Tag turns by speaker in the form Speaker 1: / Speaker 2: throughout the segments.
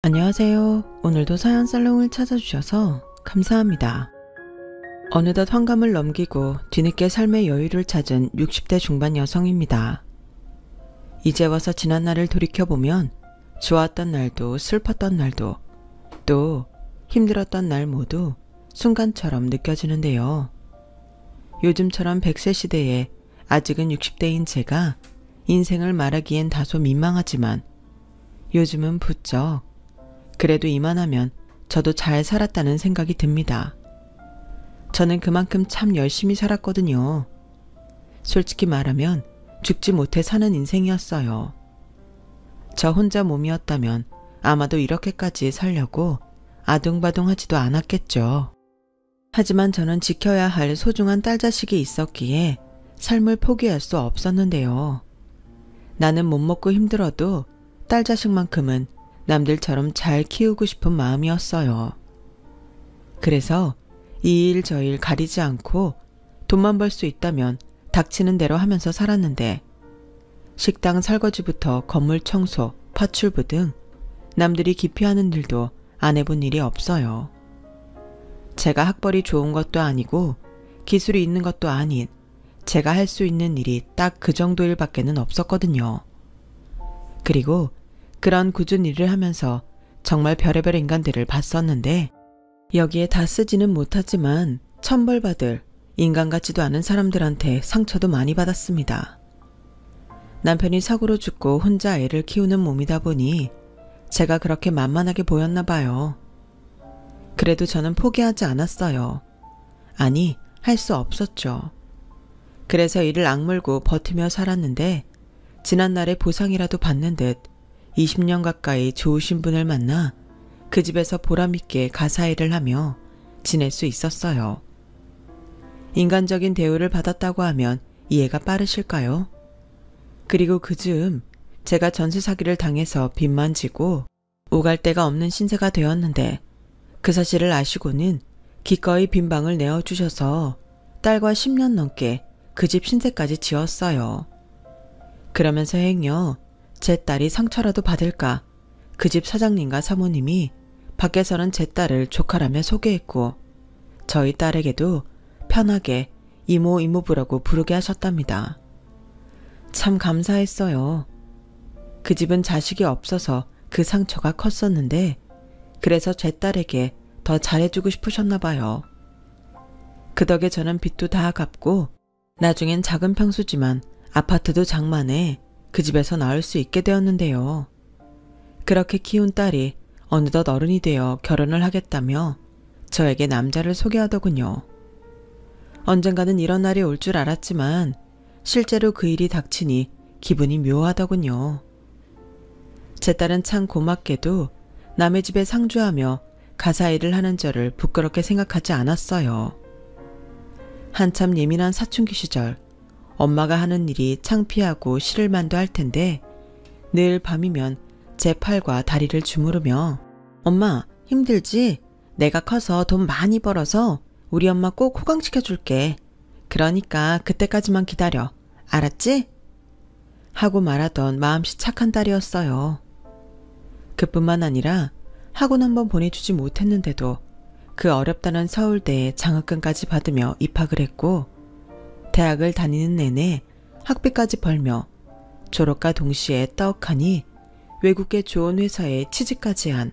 Speaker 1: 안녕하세요. 오늘도 사연 살롱을 찾아주셔서 감사합니다. 어느덧 환갑을 넘기고 뒤늦게 삶의 여유를 찾은 60대 중반 여성입니다. 이제 와서 지난 날을 돌이켜보면 좋았던 날도 슬펐던 날도 또 힘들었던 날 모두 순간처럼 느껴지는데요. 요즘처럼 100세 시대에 아직은 60대인 제가 인생을 말하기엔 다소 민망하지만 요즘은 부쩍 그래도 이만하면 저도 잘 살았다는 생각이 듭니다. 저는 그만큼 참 열심히 살았거든요. 솔직히 말하면 죽지 못해 사는 인생이었어요. 저 혼자 몸이었다면 아마도 이렇게까지 살려고 아둥바둥하지도 않았겠죠. 하지만 저는 지켜야 할 소중한 딸 자식이 있었기에 삶을 포기할 수 없었는데요. 나는 못 먹고 힘들어도 딸 자식만큼은 남들처럼 잘 키우고 싶은 마음이었어요. 그래서 이 일 저 일 가리지 않고 돈만 벌 수 있다면 닥치는 대로 하면서 살았는데 식당 설거지부터 건물 청소, 파출부 등 남들이 기피하는 일도 안 해본 일이 없어요. 제가 학벌이 좋은 것도 아니고 기술이 있는 것도 아닌 제가 할 수 있는 일이 딱 그 정도 일밖에는 없었거든요. 그리고 그런 굳은 일을 하면서 정말 별의별 인간들을 봤었는데 여기에 다 쓰지는 못하지만 천벌받을 인간 같지도 않은 사람들한테 상처도 많이 받았습니다. 남편이 사고로 죽고 혼자 애를 키우는 몸이다 보니 제가 그렇게 만만하게 보였나 봐요. 그래도 저는 포기하지 않았어요. 아니, 할 수 없었죠. 그래서 이를 악물고 버티며 살았는데 지난날에 보상이라도 받는 듯 20년 가까이 좋으신 분을 만나 그 집에서 보람있게 가사일을 하며 지낼 수 있었어요. 인간적인 대우를 받았다고 하면 이해가 빠르실까요? 그리고 그 즈음 제가 전세 사기를 당해서 빚만 지고 오갈 데가 없는 신세가 되었는데 그 사실을 아시고는 기꺼이 빈방을 내어주셔서 딸과 10년 넘게 그 집 신세까지 지었어요. 그러면서 행여 제 딸이 상처라도 받을까 그 집 사장님과 사모님이 밖에서는 제 딸을 조카라며 소개했고 저희 딸에게도 편하게 이모 이모부라고 부르게 하셨답니다. 참 감사했어요. 그 집은 자식이 없어서 그 상처가 컸었는데 그래서 제 딸에게 더 잘해주고 싶으셨나 봐요. 그 덕에 저는 빚도 다 갚고 나중엔 작은 평수지만 아파트도 장만해 그 집에서 나올 수 있게 되었는데요. 그렇게 키운 딸이 어느덧 어른이 되어 결혼을 하겠다며 저에게 남자를 소개하더군요. 언젠가는 이런 날이 올 줄 알았지만 실제로 그 일이 닥치니 기분이 묘하더군요. 제 딸은 참 고맙게도 남의 집에 상주하며 가사일을 하는 저를 부끄럽게 생각하지 않았어요. 한참 예민한 사춘기 시절 엄마가 하는 일이 창피하고 싫을 만도 할 텐데 늘 밤이면 제 팔과 다리를 주무르며 엄마 힘들지? 내가 커서 돈 많이 벌어서 우리 엄마 꼭 호강시켜줄게. 그러니까 그때까지만 기다려. 알았지? 하고 말하던 마음씨 착한 딸이었어요. 그뿐만 아니라 학원 한번 보내주지 못했는데도 그 어렵다는 서울대에 장학금까지 받으며 입학을 했고 대학을 다니는 내내 학비까지 벌며 졸업과 동시에 떡하니 외국계 좋은 회사에 취직까지 한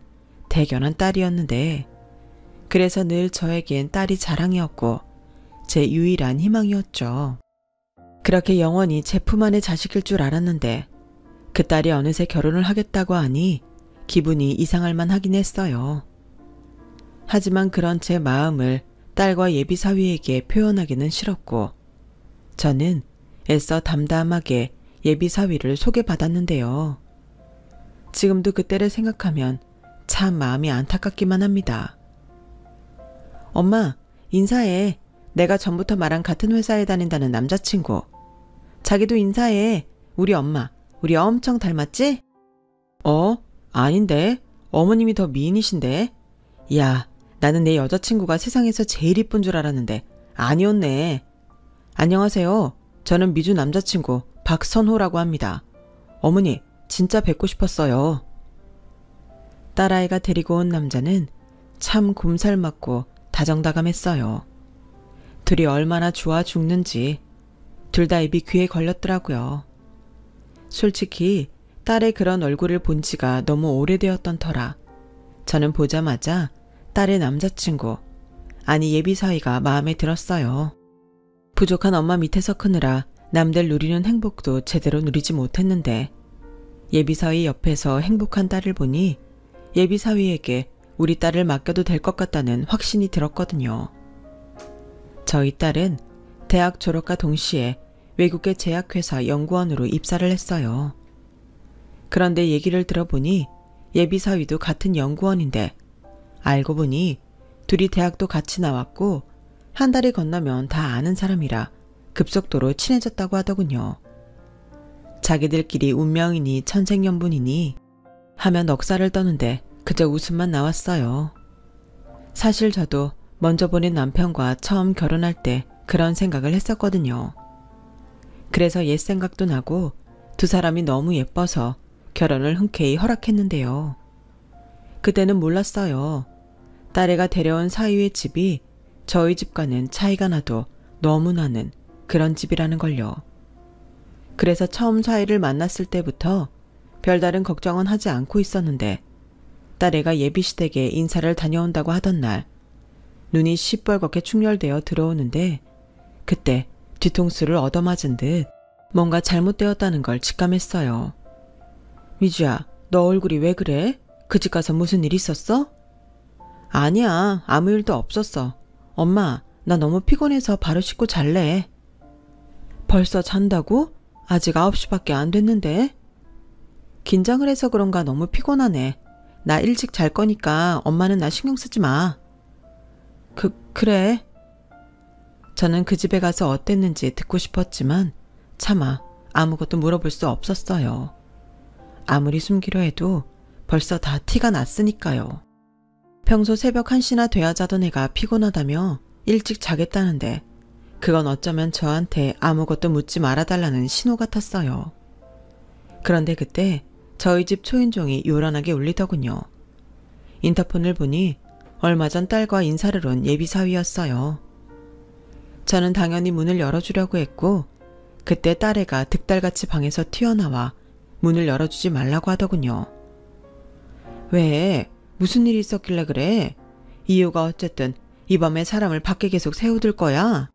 Speaker 1: 대견한 딸이었는데 그래서 늘 저에겐 딸이 자랑이었고 제 유일한 희망이었죠. 그렇게 영원히 제 품 안의 자식일 줄 알았는데 그 딸이 어느새 결혼을 하겠다고 하니 기분이 이상할 만하긴 했어요. 하지만 그런 제 마음을 딸과 예비사위에게 표현하기는 싫었고 저는 애써 담담하게 예비사위를 소개받았는데요. 지금도 그때를 생각하면 참 마음이 안타깝기만 합니다. 엄마, 인사해. 내가 전부터 말한 같은 회사에 다닌다는 남자친구. 자기도 인사해. 우리 엄마, 우리 엄청 닮았지? 아닌데. 어머님이 더 미인이신데. 야, 나는 내 여자친구가 세상에서 제일 이쁜 줄 알았는데 아니었네. 안녕하세요. 저는 미주 남자친구 박선호라고 합니다. 어머니, 진짜 뵙고 싶었어요. 딸아이가 데리고 온 남자는 참 곰살 맞고 다정다감했어요. 둘이 얼마나 좋아 죽는지 둘 다 입이 귀에 걸렸더라고요. 솔직히 딸의 그런 얼굴을 본 지가 너무 오래되었던 터라 저는 보자마자 딸의 남자친구, 아니 예비사위가 마음에 들었어요. 부족한 엄마 밑에서 크느라 남들 누리는 행복도 제대로 누리지 못했는데 예비사위 옆에서 행복한 딸을 보니 예비사위에게 우리 딸을 맡겨도 될 것 같다는 확신이 들었거든요. 저희 딸은 대학 졸업과 동시에 외국의 제약회사 연구원으로 입사를 했어요. 그런데 얘기를 들어보니 예비사위도 같은 연구원인데 알고 보니 둘이 대학도 같이 나왔고 한 달이 건너면 다 아는 사람이라 급속도로 친해졌다고 하더군요. 자기들끼리 운명이니 천생연분이니 하며 넋살을 떠는데 그저 웃음만 나왔어요. 사실 저도 먼저 보낸 남편과 처음 결혼할 때 그런 생각을 했었거든요. 그래서 옛 생각도 나고 두 사람이 너무 예뻐서 결혼을 흔쾌히 허락했는데요. 그때는 몰랐어요. 딸애가 데려온 사위의 집이 저희 집과는 차이가 나도 너무 나는 그런 집이라는 걸요. 그래서 처음 사위를 만났을 때부터 별다른 걱정은 하지 않고 있었는데 딸애가 예비시댁에 인사를 다녀온다고 하던 날 눈이 시뻘겋게 충혈되어 들어오는데 그때 뒤통수를 얻어맞은 듯 뭔가 잘못되었다는 걸 직감했어요. 미주야, 너 얼굴이 왜 그래? 그 집 가서 무슨 일 있었어? 아니야, 아무 일도 없었어. 엄마, 나 너무 피곤해서 바로 씻고 잘래. 벌써 잔다고? 아직 9시밖에 안 됐는데. 긴장을 해서 그런가 너무 피곤하네. 나 일찍 잘 거니까 엄마는 나 신경 쓰지 마. 그래. 저는 그 집에 가서 어땠는지 듣고 싶었지만 차마 아무것도 물어볼 수 없었어요. 아무리 숨기려 해도 벌써 다 티가 났으니까요. 평소 새벽 1시나 돼야 자던 애가 피곤하다며 일찍 자겠다는데 그건 어쩌면 저한테 아무것도 묻지 말아달라는 신호 같았어요. 그런데 그때 저희 집 초인종이 요란하게 울리더군요. 인터폰을 보니 얼마 전 딸과 인사를 온 예비사위였어요. 저는 당연히 문을 열어주려고 했고 그때 딸애가 득달같이 방에서 튀어나와 문을 열어주지 말라고 하더군요. 왜? 무슨 일이 있었길래 그래? 이유가 어쨌든 이 밤에 사람을 밖에 계속 세워둘 거야?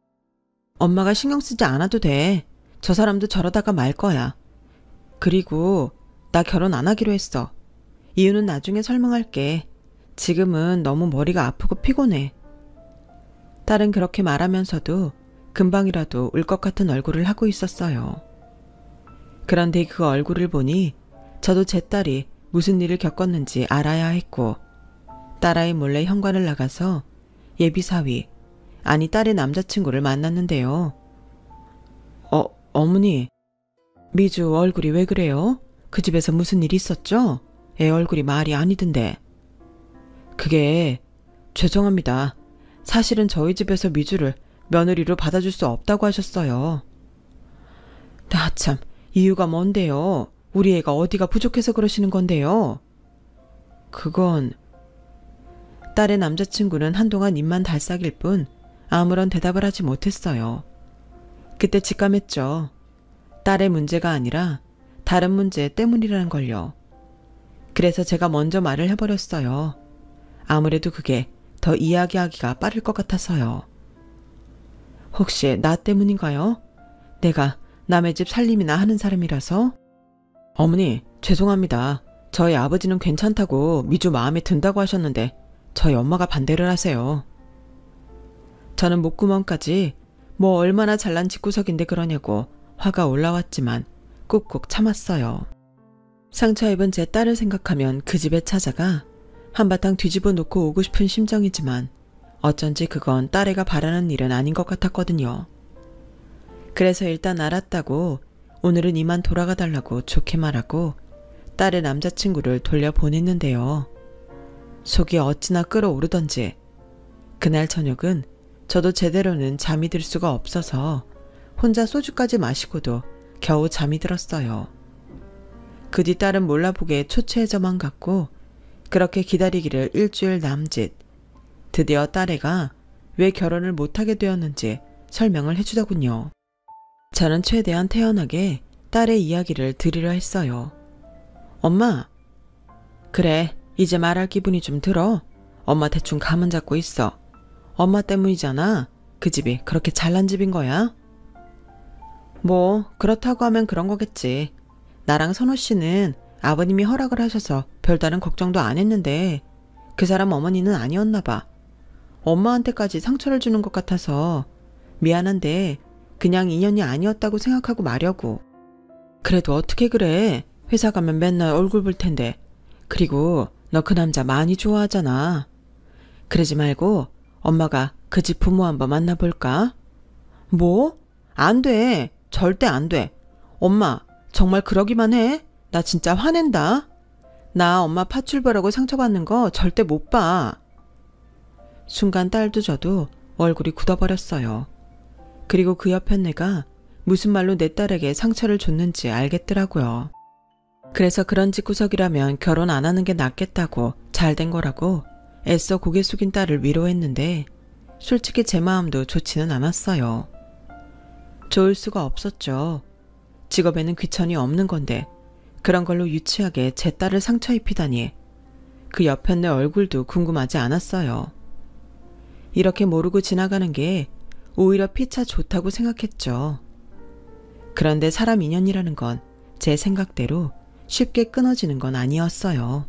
Speaker 1: 엄마가 신경 쓰지 않아도 돼. 저 사람도 저러다가 말 거야. 그리고 나 결혼 안 하기로 했어. 이유는 나중에 설명할게. 지금은 너무 머리가 아프고 피곤해. 딸은 그렇게 말하면서도 금방이라도 울 것 같은 얼굴을 하고 있었어요. 그런데 그 얼굴을 보니 저도 제 딸이 무슨 일을 겪었는지 알아야 했고 딸아이 몰래 현관을 나가서 예비사위, 아니 딸의 남자친구를 만났는데요. 어머니, 미주 얼굴이 왜 그래요? 그 집에서 무슨 일 있었죠? 애 얼굴이 말이 아니던데. 그게 죄송합니다. 사실은 저희 집에서 미주를 며느리로 받아줄 수 없다고 하셨어요. 나 참, 이유가 뭔데요? 우리 애가 어디가 부족해서 그러시는 건데요? 그건... 딸의 남자친구는 한동안 입만 달싹일 뿐 아무런 대답을 하지 못했어요. 그때 직감했죠. 딸의 문제가 아니라 다른 문제 때문이라는 걸요. 그래서 제가 먼저 말을 해버렸어요. 아무래도 그게 더 이야기하기가 빠를 것 같아서요. 혹시 나 때문인가요? 내가 남의 집 살림이나 하는 사람이라서? 어머니, 죄송합니다. 저희 아버지는 괜찮다고 미주 마음에 든다고 하셨는데 저희 엄마가 반대를 하세요. 저는 목구멍까지 뭐 얼마나 잘난 집구석인데 그러냐고 화가 올라왔지만 꾹꾹 참았어요. 상처 입은 제 딸을 생각하면 그 집에 찾아가 한바탕 뒤집어 놓고 오고 싶은 심정이지만 어쩐지 그건 딸애가 바라는 일은 아닌 것 같았거든요. 그래서 일단 알았다고 오늘은 이만 돌아가 달라고 좋게 말하고 딸의 남자친구를 돌려보냈는데요. 속이 어찌나 끓어오르던지 그날 저녁은 저도 제대로는 잠이 들 수가 없어서 혼자 소주까지 마시고도 겨우 잠이 들었어요. 그 뒤 딸은 몰라보게 초췌해져만 갔고 그렇게 기다리기를 일주일 남짓. 드디어 딸애가 왜 결혼을 못하게 되었는지 설명을 해주더군요. 저는 최대한 태연하게 딸의 이야기를 들으려 했어요. 엄마, 그래, 이제 말할 기분이 좀 들어. 엄마 대충 감은 잡고 있어. 엄마 때문이잖아. 그 집이 그렇게 잘난 집인 거야? 뭐 그렇다고 하면 그런 거겠지. 나랑 선호 씨는 아버님이 허락을 하셔서 별다른 걱정도 안 했는데 그 사람 어머니는 아니었나 봐. 엄마한테까지 상처를 주는 것 같아서 미안한데 그냥 인연이 아니었다고 생각하고 마려고. 그래도 어떻게 그래. 회사 가면 맨날 얼굴 볼 텐데. 그리고 너 그 남자 많이 좋아하잖아. 그러지 말고 엄마가 그 집 부모 한번 만나볼까? 뭐? 안 돼. 절대 안 돼. 엄마 정말 그러기만 해. 나 진짜 화낸다. 나 엄마 파출부라고 상처받는 거 절대 못 봐. 순간 딸도 저도 얼굴이 굳어버렸어요. 그리고 그 옆엔 내가 무슨 말로 내 딸에게 상처를 줬는지 알겠더라고요. 그래서 그런 집구석이라면 결혼 안 하는 게 낫겠다고 잘 된 거라고 애써 고개 숙인 딸을 위로했는데 솔직히 제 마음도 좋지는 않았어요. 좋을 수가 없었죠. 직업에는 귀천이 없는 건데 그런 걸로 유치하게 제 딸을 상처 입히다니. 그 옆엔 내 얼굴도 궁금하지 않았어요. 이렇게 모르고 지나가는 게 오히려 피차 좋다고 생각했죠. 그런데 사람 인연이라는 건 제 생각대로 쉽게 끊어지는 건 아니었어요.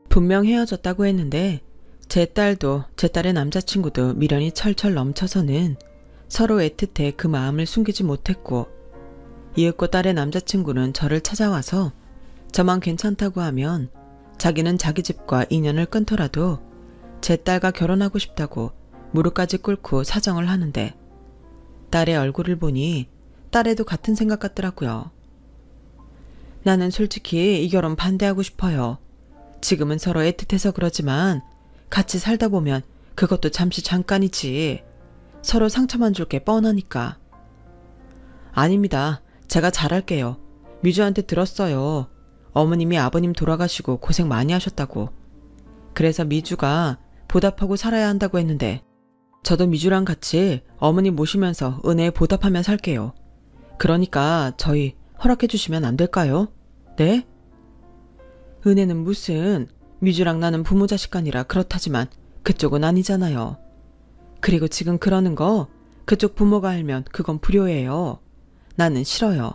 Speaker 1: 분명 헤어졌다고 했는데 제 딸도 제 딸의 남자친구도 미련이 철철 넘쳐서는 서로 애틋해 그 마음을 숨기지 못했고, 이윽고 딸의 남자친구는 저를 찾아와서 저만 괜찮다고 하면 자기는 자기 집과 인연을 끊더라도 제 딸과 결혼하고 싶다고 무릎까지 꿇고 사정을 하는데, 딸의 얼굴을 보니 딸애도 같은 생각 같더라고요. 나는 솔직히 이 결혼 반대하고 싶어요. 지금은 서로 애틋해서 그러지만 같이 살다 보면 그것도 잠시 잠깐이지. 서로 상처만 줄 게 뻔하니까. 아닙니다. 제가 잘할게요. 미주한테 들었어요. 어머님이 아버님 돌아가시고 고생 많이 하셨다고. 그래서 미주가 보답하고 살아야 한다고 했는데 저도 미주랑 같이 어머님 모시면서 은혜에 보답하며 살게요. 그러니까 저희 허락해 주시면 안 될까요? 네? 은혜는 무슨, 미주랑 나는 부모 자식간이라 그렇다지만 그쪽은 아니잖아요. 그리고 지금 그러는 거 그쪽 부모가 알면 그건 불효예요. 나는 싫어요.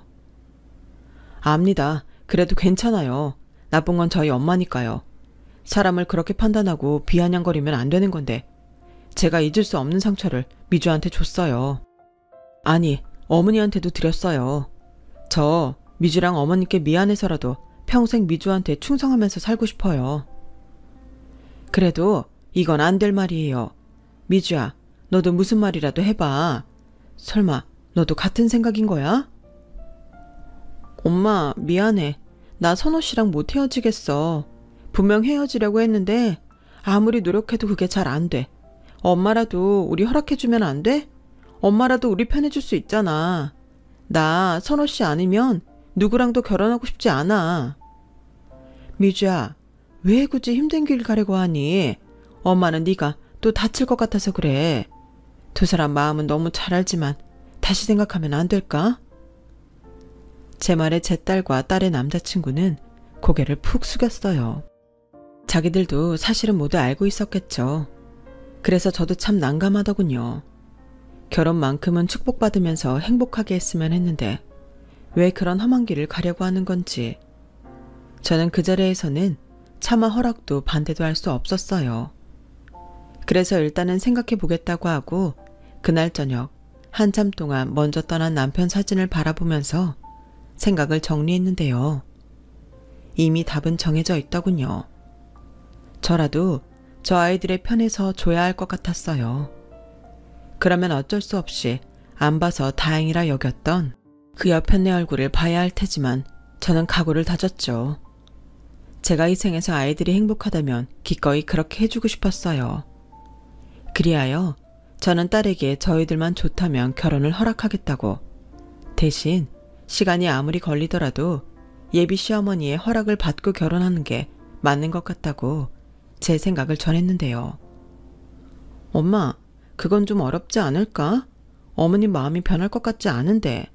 Speaker 1: 압니다. 그래도 괜찮아요. 나쁜 건 저희 엄마니까요. 사람을 그렇게 판단하고 비아냥거리면 안 되는 건데 제가 잊을 수 없는 상처를 미주한테 줬어요. 아니, 어머니한테도 드렸어요. 저 미주랑 어머니께 미안해서라도 평생 미주한테 충성하면서 살고 싶어요. 그래도 이건 안 될 말이에요. 미주야, 너도 무슨 말이라도 해봐. 설마 너도 같은 생각인 거야? 엄마, 미안해. 나 선호 씨랑 못 헤어지겠어. 분명 헤어지려고 했는데 아무리 노력해도 그게 잘 안 돼. 엄마라도 우리 허락해주면 안 돼? 엄마라도 우리 편해줄 수 있잖아. 나 선호 씨 아니면 누구랑도 결혼하고 싶지 않아. 미주야, 왜 굳이 힘든 길 가려고 하니? 엄마는 네가 또 다칠 것 같아서 그래. 두 사람 마음은 너무 잘 알지만 다시 생각하면 안 될까? 제 말에 제 딸과 딸의 남자친구는 고개를 푹 숙였어요. 자기들도 사실은 모두 알고 있었겠죠. 그래서 저도 참 난감하더군요. 결혼만큼은 축복받으면서 행복하게 했으면 했는데 왜 그런 험한 길을 가려고 하는 건지. 저는 그 자리에서는 차마 허락도 반대도 할 수 없었어요. 그래서 일단은 생각해 보겠다고 하고 그날 저녁 한참 동안 먼저 떠난 남편 사진을 바라보면서 생각을 정리했는데요. 이미 답은 정해져 있더군요. 저라도 저 아이들의 편에서 줘야 할 것 같았어요. 그러면 어쩔 수 없이 안 봐서 다행이라 여겼던 그 옆엔 내 얼굴을 봐야 할 테지만 저는 각오를 다졌죠. 제가 이 생에서 아이들이 행복하다면 기꺼이 그렇게 해주고 싶었어요. 그리하여 저는 딸에게 저희들만 좋다면 결혼을 허락하겠다고, 대신 시간이 아무리 걸리더라도 예비 시어머니의 허락을 받고 결혼하는 게 맞는 것 같다고 제 생각을 전했는데요. 엄마, 그건 좀 어렵지 않을까? 어머님 마음이 변할 것 같지 않은데.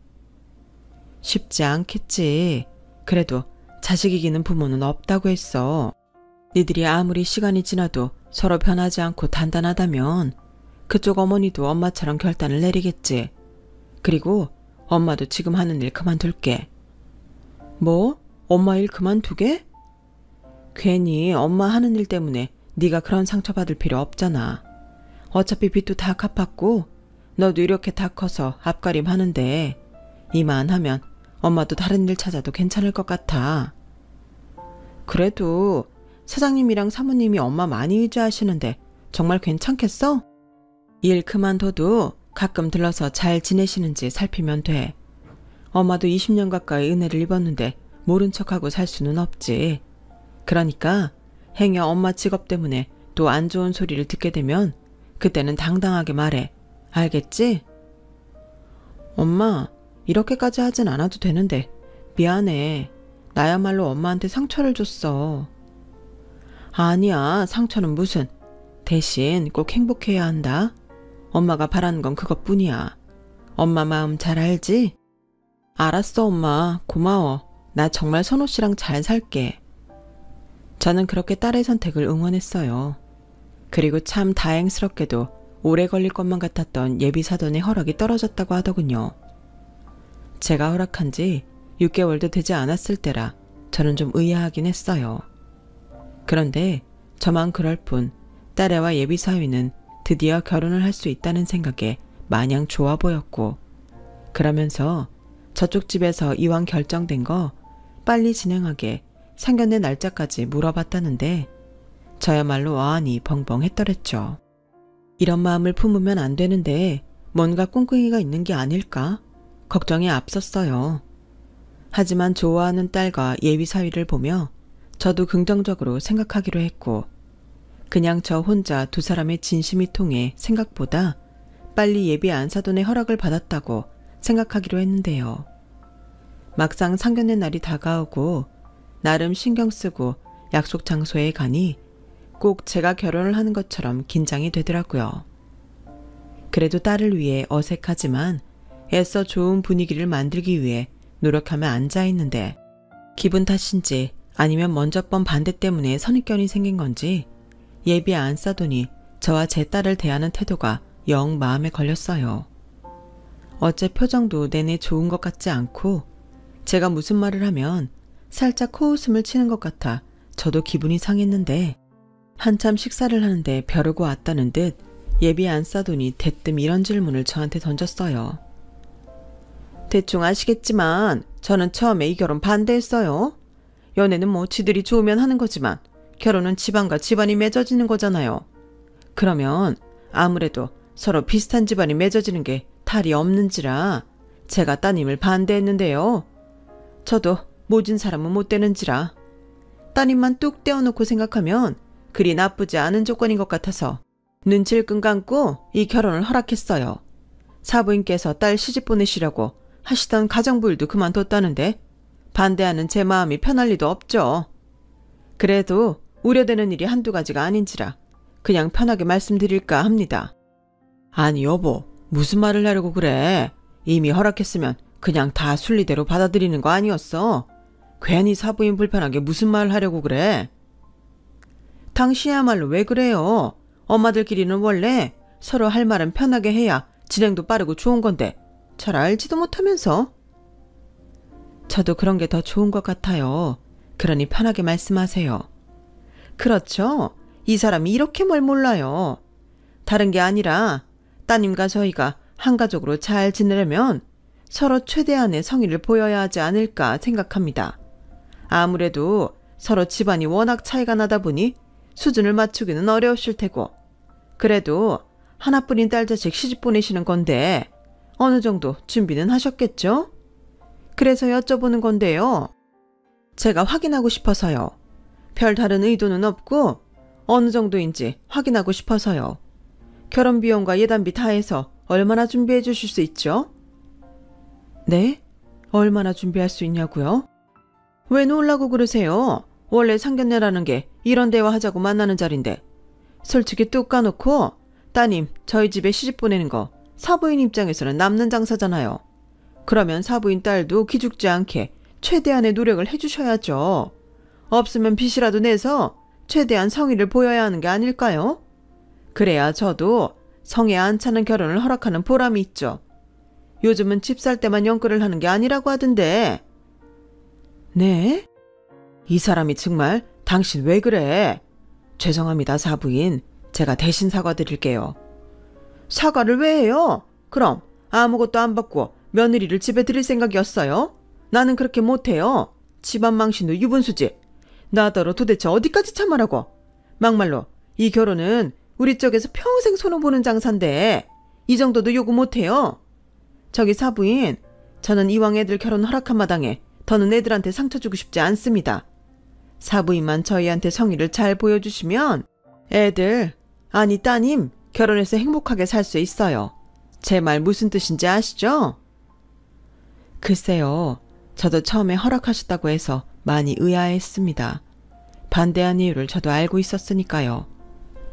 Speaker 1: 쉽지 않겠지. 그래도 자식 이기는 부모는 없다고 했어. 니들이 아무리 시간이 지나도 서로 변하지 않고 단단하다면 그쪽 어머니도 엄마처럼 결단을 내리겠지. 그리고 엄마도 지금 하는 일 그만둘게. 뭐? 엄마 일 그만두게? 괜히 엄마 하는 일 때문에 네가 그런 상처받을 필요 없잖아. 어차피 빚도 다 갚았고 너도 이렇게 다 커서 앞가림 하는데 이만하면 엄마도 다른 일 찾아도 괜찮을 것 같아. 그래도 사장님이랑 사모님이 엄마 많이 의지하시는데 정말 괜찮겠어? 일 그만둬도 가끔 들러서 잘 지내시는지 살피면 돼. 엄마도 20년 가까이 은혜를 입었는데 모른 척하고 살 수는 없지. 그러니까 행여 엄마 직업 때문에 또 안 좋은 소리를 듣게 되면 그때는 당당하게 말해. 알겠지? 엄마, 이렇게까지 하진 않아도 되는데 미안해. 나야말로 엄마한테 상처를 줬어. 아니야, 상처는 무슨. 대신 꼭 행복해야 한다. 엄마가 바라는 건 그것뿐이야. 엄마 마음 잘 알지? 알았어, 엄마. 고마워. 나 정말 선호 씨랑 잘 살게. 저는 그렇게 딸의 선택을 응원했어요. 그리고 참 다행스럽게도 오래 걸릴 것만 같았던 예비사돈의 허락이 떨어졌다고 하더군요. 제가 허락한 지 6개월도 되지 않았을 때라 저는 좀 의아하긴 했어요. 그런데 저만 그럴 뿐 딸애와 예비사위는 드디어 결혼을 할 수 있다는 생각에 마냥 좋아 보였고, 그러면서 저쪽 집에서 이왕 결정된 거 빨리 진행하게 상견례 날짜까지 물어봤다는데 저야말로 어안이 벙벙했더랬죠. 이런 마음을 품으면 안 되는데 뭔가 꿍꿍이가 있는 게 아닐까 걱정이 앞섰어요. 하지만 좋아하는 딸과 예비 사위를 보며 저도 긍정적으로 생각하기로 했고, 그냥 저 혼자 두 사람의 진심이 통해 생각보다 빨리 예비 안사돈의 허락을 받았다고 생각하기로 했는데요. 막상 상견례 날이 다가오고 나름 신경 쓰고 약속 장소에 가니 꼭 제가 결혼을 하는 것처럼 긴장이 되더라고요. 그래도 딸을 위해 어색하지만 애써 좋은 분위기를 만들기 위해 노력하며 앉아있는데 기분 탓인지 아니면 먼저 번 반대 때문에 선입견이 생긴 건지 예비 안사돈이 저와 제 딸을 대하는 태도가 영 마음에 걸렸어요. 어째 표정도 내내 좋은 것 같지 않고 제가 무슨 말을 하면 살짝 코웃음을 치는 것 같아 저도 기분이 상했는데, 한참 식사를 하는데 벼르고 왔다는 듯 예비 안사돈이 대뜸 이런 질문을 저한테 던졌어요. 대충 아시겠지만 저는 처음에 이 결혼 반대했어요. 연애는 뭐 지들이 좋으면 하는 거지만 결혼은 집안과 집안이 맺어지는 거잖아요. 그러면 아무래도 서로 비슷한 집안이 맺어지는 게 탈이 없는지라 제가 따님을 반대했는데요. 저도 모진 사람은 못 되는지라 따님만 뚝 떼어놓고 생각하면 그리 나쁘지 않은 조건인 것 같아서 눈치를 끈 감고 이 결혼을 허락했어요. 사부인께서 딸 시집 보내시려고 하시던 가정부 일도 그만뒀다는데 반대하는 제 마음이 편할 리도 없죠. 그래도 우려되는 일이 한두 가지가 아닌지라 그냥 편하게 말씀드릴까 합니다. 아니 여보, 무슨 말을 하려고 그래. 이미 허락했으면 그냥 다 순리대로 받아들이는 거 아니었어. 괜히 사부인 불편하게 무슨 말을 하려고 그래. 당신이야말로 왜 그래요. 엄마들끼리는 원래 서로 할 말은 편하게 해야 진행도 빠르고 좋은 건데 잘 알지도 못하면서. 저도 그런 게 더 좋은 것 같아요. 그러니 편하게 말씀하세요. 그렇죠. 이 사람이 이렇게 뭘 몰라요. 다른 게 아니라 따님과 저희가 한가족으로 잘 지내려면 서로 최대한의 성의를 보여야 하지 않을까 생각합니다. 아무래도 서로 집안이 워낙 차이가 나다 보니 수준을 맞추기는 어려우실 테고, 그래도 하나뿐인 딸 자식 시집 보내시는 건데 어느 정도 준비는 하셨겠죠? 그래서 여쭤보는 건데요. 제가 확인하고 싶어서요. 별 다른 의도는 없고 어느 정도인지 확인하고 싶어서요. 결혼 비용과 예단비 다 해서 얼마나 준비해 주실 수 있죠? 네? 얼마나 준비할 수 있냐고요? 왜 놀라고 그러세요? 원래 상견례라는 게 이런 대화하자고 만나는 자리인데 솔직히 뚝 까놓고 따님 저희 집에 시집 보내는 거 사부인 입장에서는 남는 장사잖아요. 그러면 사부인 딸도 기죽지 않게 최대한의 노력을 해주셔야죠. 없으면 빚이라도 내서 최대한 성의를 보여야 하는 게 아닐까요? 그래야 저도 성에 안 차는 결혼을 허락하는 보람이 있죠. 요즘은 집 살 때만 연끌을 하는 게 아니라고 하던데. 네? 이 사람이 정말 당신 왜 그래? 죄송합니다, 사부인. 제가 대신 사과드릴게요. 사과를 왜 해요? 그럼 아무것도 안 받고 며느리를 집에 들일 생각이었어요? 나는 그렇게 못해요. 집안 망신도 유분수지. 나더러 도대체 어디까지 참으라고. 막말로 이 결혼은 우리 쪽에서 평생 손을 보는 장사인데 이 정도도 요구 못해요. 저기 사부인, 저는 이왕 애들 결혼 허락한 마당에 더는 애들한테 상처 주고 싶지 않습니다. 사부인만 저희한테 성의를 잘 보여주시면 애들, 아니 따님 결혼해서 행복하게 살 수 있어요. 제 말 무슨 뜻인지 아시죠? 글쎄요. 저도 처음에 허락하셨다고 해서 많이 의아했습니다. 반대한 이유를 저도 알고 있었으니까요.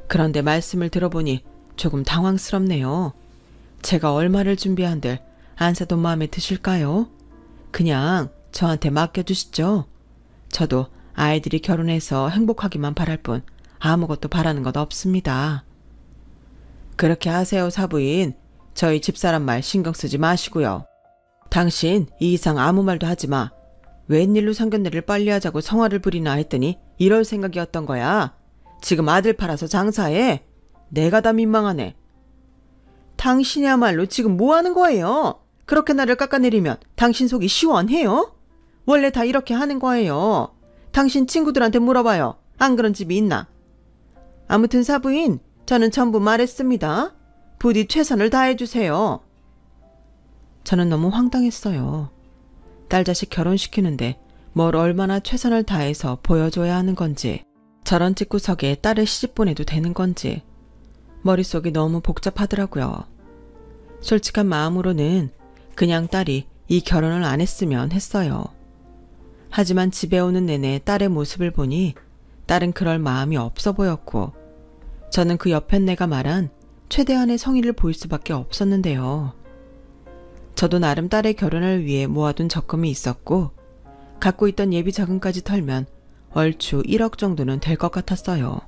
Speaker 1: 그런데 말씀을 들어보니 조금 당황스럽네요. 제가 얼마를 준비한들 안사돈 마음에 드실까요? 그냥 저한테 맡겨주시죠. 저도 아이들이 결혼해서 행복하기만 바랄 뿐 아무것도 바라는 것 없습니다. 그렇게 하세요, 사부인. 저희 집사람 말 신경 쓰지 마시고요. 당신 이 이상 아무 말도 하지 마. 웬일로 상견례를 빨리 하자고 성화를 부리나 했더니 이럴 생각이었던 거야. 지금 아들 팔아서 장사해. 내가 다 민망하네. 당신이야말로 지금 뭐 하는 거예요? 그렇게 나를 깎아내리면 당신 속이 시원해요? 원래 다 이렇게 하는 거예요. 당신 친구들한테 물어봐요. 안 그런 집이 있나? 아무튼 사부인, 저는 전부 말했습니다. 부디 최선을 다해주세요. 저는 너무 황당했어요. 딸 자식 결혼시키는데 뭘 얼마나 최선을 다해서 보여줘야 하는 건지, 저런 집구석에 딸을 시집 보내도 되는 건지 머릿속이 너무 복잡하더라고요. 솔직한 마음으로는 그냥 딸이 이 결혼을 안 했으면 했어요. 하지만 집에 오는 내내 딸의 모습을 보니 딸은 그럴 마음이 없어 보였고, 저는 그 옆에 내가 말한 최대한의 성의를 보일 수밖에 없었는데요. 저도 나름 딸의 결혼을 위해 모아둔 적금이 있었고 갖고 있던 예비 자금까지 털면 얼추 1억 정도는 될 것 같았어요.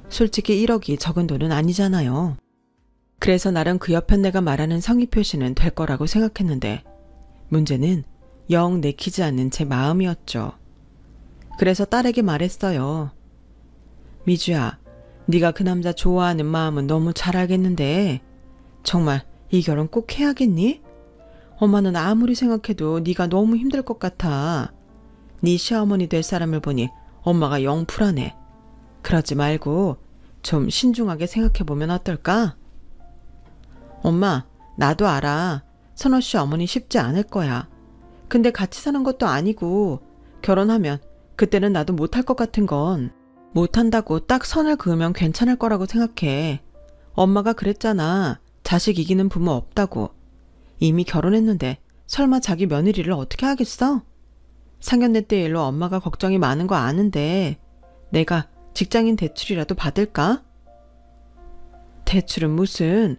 Speaker 1: 솔직히 1억이 적은 돈은 아니잖아요. 그래서 나름 그 옆에 내가 말하는 성의 표시는 될 거라고 생각했는데 문제는 영 내키지 않는 제 마음이었죠. 그래서 딸에게 말했어요. 미주야, 네가 그 남자 좋아하는 마음은 너무 잘 알겠는데 정말 이 결혼 꼭 해야겠니? 엄마는 아무리 생각해도 네가 너무 힘들 것 같아. 네 시어머니 될 사람을 보니 엄마가 영 불안해. 그러지 말고 좀 신중하게 생각해보면 어떨까? 엄마, 나도 알아. 선호 씨 어머니 쉽지 않을 거야. 근데 같이 사는 것도 아니고 결혼하면 그때는 나도 못할 것 같은 건 못한다고 딱 선을 그으면 괜찮을 거라고 생각해. 엄마가 그랬잖아. 자식 이기는 부모 없다고. 이미 결혼했는데 설마 자기 며느리를 어떻게 하겠어? 상견례 때 일로 엄마가 걱정이 많은 거 아는데 내가 직장인 대출이라도 받을까? 대출은 무슨,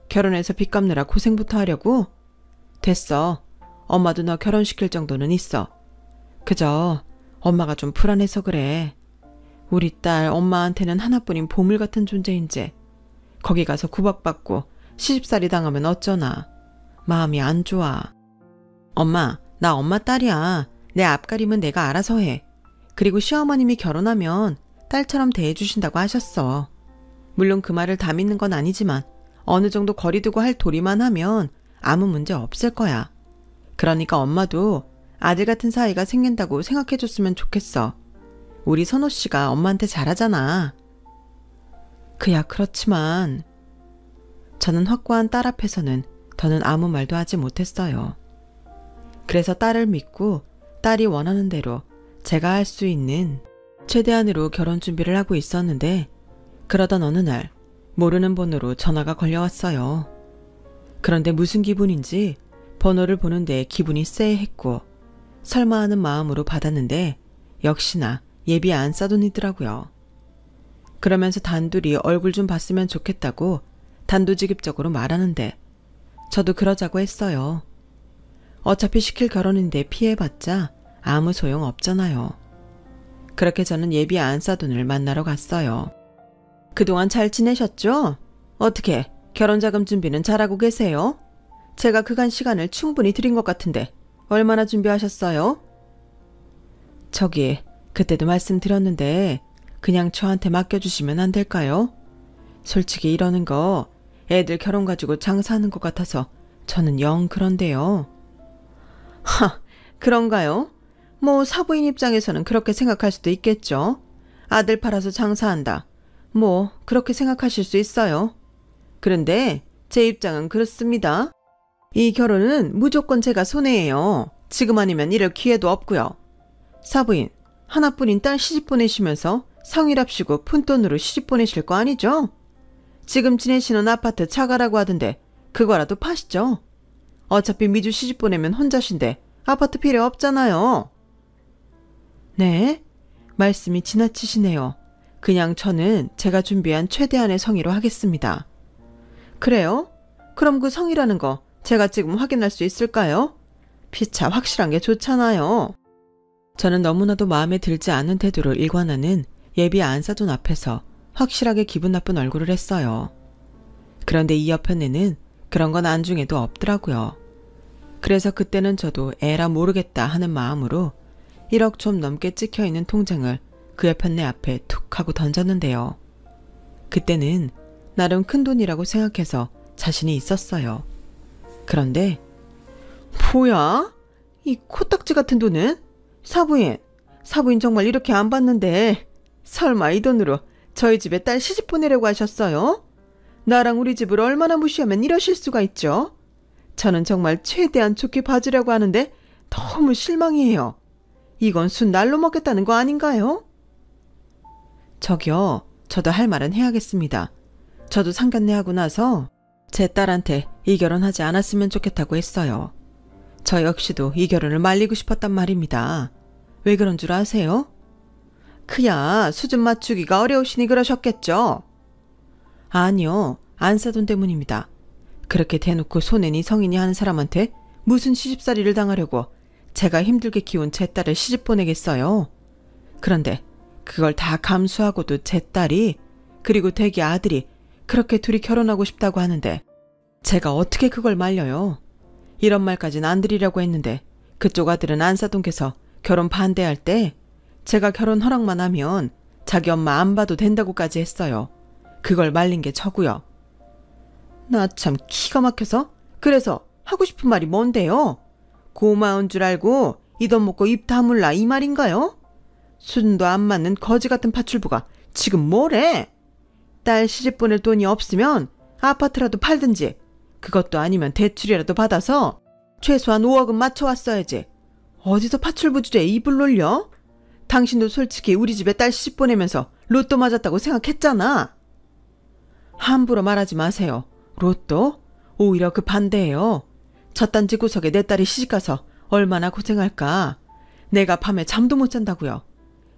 Speaker 1: 결혼해서 빚 갚느라 고생부터 하려고? 됐어. 엄마도 너 결혼시킬 정도는 있어. 그저 엄마가 좀 불안해서 그래. 우리 딸 엄마한테는 하나뿐인 보물 같은 존재인지 거기 가서 구박받고 시집살이 당하면 어쩌나. 마음이 안 좋아. 엄마, 나 엄마 딸이야. 내 앞가림은 내가 알아서 해. 그리고 시어머님이 결혼하면 딸처럼 대해주신다고 하셨어. 물론 그 말을 다 믿는 건 아니지만 어느 정도 거리 두고 할 도리만 하면 아무 문제 없을 거야. 그러니까 엄마도 아들 같은 사이가 생긴다고 생각해줬으면 좋겠어. 우리 선호 씨가 엄마한테 잘하잖아. 그야 그렇지만 저는 확고한 딸 앞에서는 더는 아무 말도 하지 못했어요. 그래서 딸을 믿고 딸이 원하는 대로 제가 할 수 있는 최대한으로 결혼 준비를 하고 있었는데 그러던 어느 날 모르는 번호로 전화가 걸려왔어요. 그런데 무슨 기분인지 번호를 보는데 기분이 쎄했고 설마 하는 마음으로 받았는데 역시나 예비 안싸돈이더라고요. 그러면서 단둘이 얼굴 좀 봤으면 좋겠다고 단도직입적으로 말하는데 저도 그러자고 했어요. 어차피 시킬 결혼인데 피해봤자 아무 소용 없잖아요. 그렇게 저는 예비 안싸돈을 만나러 갔어요. 그동안 잘 지내셨죠? 어떻게 결혼자금 준비는 잘하고 계세요? 제가 그간 시간을 충분히 드린 것 같은데 얼마나 준비하셨어요? 저기 그때도 말씀드렸는데 그냥 저한테 맡겨주시면 안 될까요? 솔직히 이러는 거 애들 결혼 가지고 장사하는 것 같아서 저는 영 그런데요. 하, 그런가요? 뭐 사부인 입장에서는 그렇게 생각할 수도 있겠죠. 아들 팔아서 장사한다. 뭐 그렇게 생각하실 수 있어요. 그런데 제 입장은 그렇습니다. 이 결혼은 무조건 제가 손해예요. 지금 아니면 이럴 기회도 없고요. 사부인, 하나뿐인 딸 시집 보내시면서 성일합시고 푼돈으로 시집 보내실 거 아니죠? 지금 지내시는 아파트 차가라고 하던데 그거라도 파시죠? 어차피 미주 시집 보내면 혼자신데 아파트 필요 없잖아요. 네? 말씀이 지나치시네요. 그냥 저는 제가 준비한 최대한의 성의로 하겠습니다. 그래요? 그럼 그 성의라는 거 제가 지금 확인할 수 있을까요? 피차 확실한 게 좋잖아요. 저는 너무나도 마음에 들지 않은 태도를 일관하는 예비 안사돈 앞에서 확실하게 기분 나쁜 얼굴을 했어요. 그런데 이 옆편에는 그런 건 안중에도 없더라고요. 그래서 그때는 저도 에라 모르겠다 하는 마음으로 1억 좀 넘게 찍혀있는 통장을 그 옆편네 앞에 툭 하고 던졌는데요. 그때는 나름 큰 돈이라고 생각해서 자신이 있었어요. 그런데 뭐야? 이 코딱지 같은 돈은? 사부인 정말 이렇게 안 받는데 설마 이 돈으로 저희 집에 딸 시집 보내려고 하셨어요? 나랑 우리 집을 얼마나 무시하면 이러실 수가 있죠? 저는 정말 최대한 좋게 봐주려고 하는데 너무 실망이에요. 이건 순 날로 먹겠다는 거 아닌가요? 저기요, 저도 할 말은 해야겠습니다. 저도 상견례하고 나서 제 딸한테 이 결혼하지 않았으면 좋겠다고 했어요. 저 역시도 이 결혼을 말리고 싶었단 말입니다. 왜 그런 줄 아세요? 그야 수준 맞추기가 어려우시니 그러셨겠죠? 아니요, 안사돈 때문입니다. 그렇게 대놓고 손해니 성인이 하는 사람한테 무슨 시집살이를 당하려고 제가 힘들게 키운 제 딸을 시집 보내겠어요? 그런데 그걸 다 감수하고도 제 딸이 그리고 대기 아들이 그렇게 둘이 결혼하고 싶다고 하는데 제가 어떻게 그걸 말려요? 이런 말까지는 안 드리려고 했는데 그쪽 아들은 안사돈께서 결혼 반대할 때 제가 결혼 허락만 하면 자기 엄마 안 봐도 된다고까지 했어요. 그걸 말린 게 저고요. 나 참 기가 막혀서 그래서 하고 싶은 말이 뭔데요? 고마운 줄 알고 이 돈 먹고 입 다물라 이 말인가요? 수준도 안 맞는 거지 같은 파출부가 지금 뭐래? 딸 시집 보낼 돈이 없으면 아파트라도 팔든지 그것도 아니면 대출이라도 받아서 최소한 5억은 맞춰왔어야지. 어디서 파출부 주제에 입을 놀려? 당신도 솔직히 우리 집에 딸 시집 보내면서 로또 맞았다고 생각했잖아. 함부로 말하지 마세요. 로또? 오히려 그 반대예요. 젖단지 구석에 내 딸이 시집가서 얼마나 고생할까. 내가 밤에 잠도 못 잔다고요.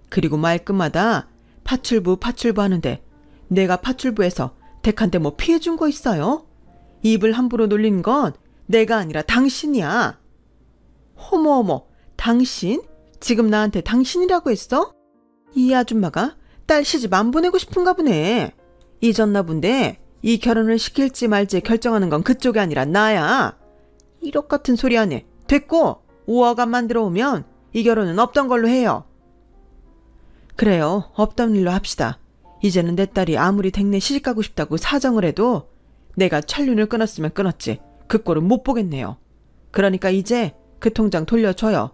Speaker 1: 그리고 말끝마다 파출부 하는데 내가 파출부에서 댁한테 뭐 피해준 거 있어요? 입을 함부로 놀리는 건 내가 아니라 당신이야. 어머, 당신? 지금 나한테 당신이라고 했어? 이 아줌마가 딸 시집 안 보내고 싶은가 보네. 잊었나 본데 이 결혼을 시킬지 말지 결정하는 건 그쪽이 아니라 나야. 1억 같은 소리 하네. 됐고 5억 안 만들어 오면 이 결혼은 없던 걸로 해요. 그래요. 없던 일로 합시다. 이제는 내 딸이 아무리 댁내 시집가고 싶다고 사정을 해도 내가 천륜을 끊었으면 끊었지 그 꼴은 못 보겠네요. 그러니까 이제 그 통장 돌려줘요.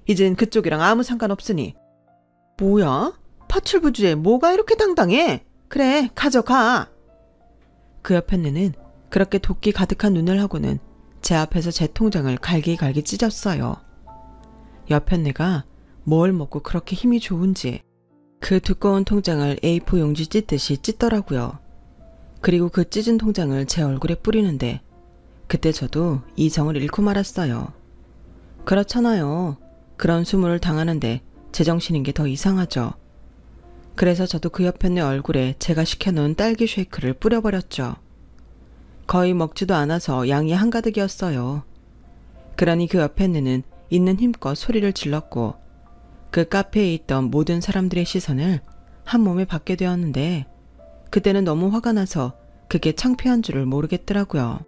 Speaker 1: 이젠 그쪽이랑 아무 상관없으니. 뭐야? 파출부 주제에 뭐가 이렇게 당당해? 그래, 가져가. 그 옆에는 그렇게 도끼 가득한 눈을 하고는 제 앞에서 제 통장을 갈기갈기 찢었어요. 옆편네가 뭘 먹고 그렇게 힘이 좋은지 그 두꺼운 통장을 A4 용지 찢듯이 찢더라고요. 그리고 그 찢은 통장을 제 얼굴에 뿌리는데 그때 저도 이성을 잃고 말았어요. 그렇잖아요. 그런 수모를 당하는데 제정신인 게 더 이상하죠. 그래서 저도 그 여편네 얼굴에 제가 시켜놓은 딸기 쉐이크를 뿌려버렸죠. 거의 먹지도 않아서 양이 한가득이었어요. 그러니 그 여편네는 있는 힘껏 소리를 질렀고 그 카페에 있던 모든 사람들의 시선을 한 몸에 받게 되었는데 그때는 너무 화가 나서 그게 창피한 줄을 모르겠더라고요.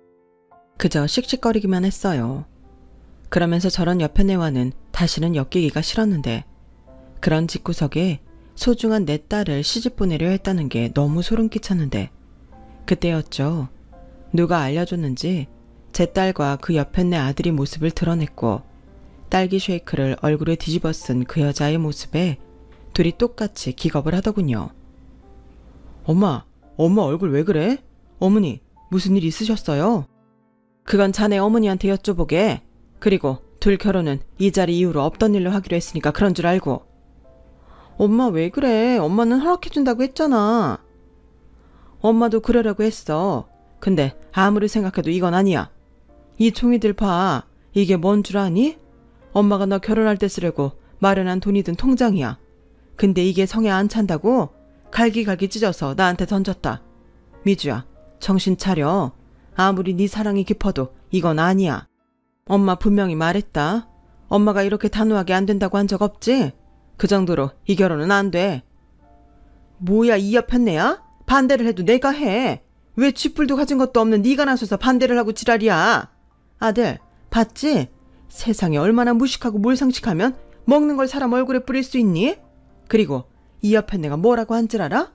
Speaker 1: 그저 씩씩거리기만 했어요. 그러면서 저런 여편네와는 다시는 엮이기가 싫었는데 그런 집구석에 소중한 내 딸을 시집 보내려 했다는 게 너무 소름 끼쳤는데 그때였죠. 누가 알려줬는지 제 딸과 그 여편네 아들이 모습을 드러냈고 딸기 쉐이크를 얼굴에 뒤집어 쓴 그 여자의 모습에 둘이 똑같이 기겁을 하더군요. 엄마 얼굴 왜 그래? 어머니, 무슨 일 있으셨어요? 그건 자네 어머니한테 여쭤보게. 그리고 둘 결혼은 이 자리 이후로 없던 일로 하기로 했으니까 그런 줄 알고. 엄마 왜 그래? 엄마는 허락해준다고 했잖아. 엄마도 그러려고 했어. 근데 아무리 생각해도 이건 아니야. 이 종이들 봐. 이게 뭔 줄 아니? 엄마가 너 결혼할 때 쓰려고 마련한 돈이 든 통장이야. 근데 이게 성에 안 찬다고 갈기갈기 찢어서 나한테 던졌다. 미주야, 정신 차려. 아무리 네 사랑이 깊어도 이건 아니야. 엄마 분명히 말했다. 엄마가 이렇게 단호하게 안 된다고 한 적 없지? 그 정도로 이 결혼은 안 돼. 뭐야, 이 여편네야? 반대를 해도 내가 해. 왜 쥐뿔도 가진 것도 없는 네가 나서서 반대를 하고 지랄이야. 아들, 봤지? 세상에 얼마나 무식하고 몰상식하면 먹는 걸 사람 얼굴에 뿌릴 수 있니? 그리고 이 여편네가 뭐라고 한 줄 알아?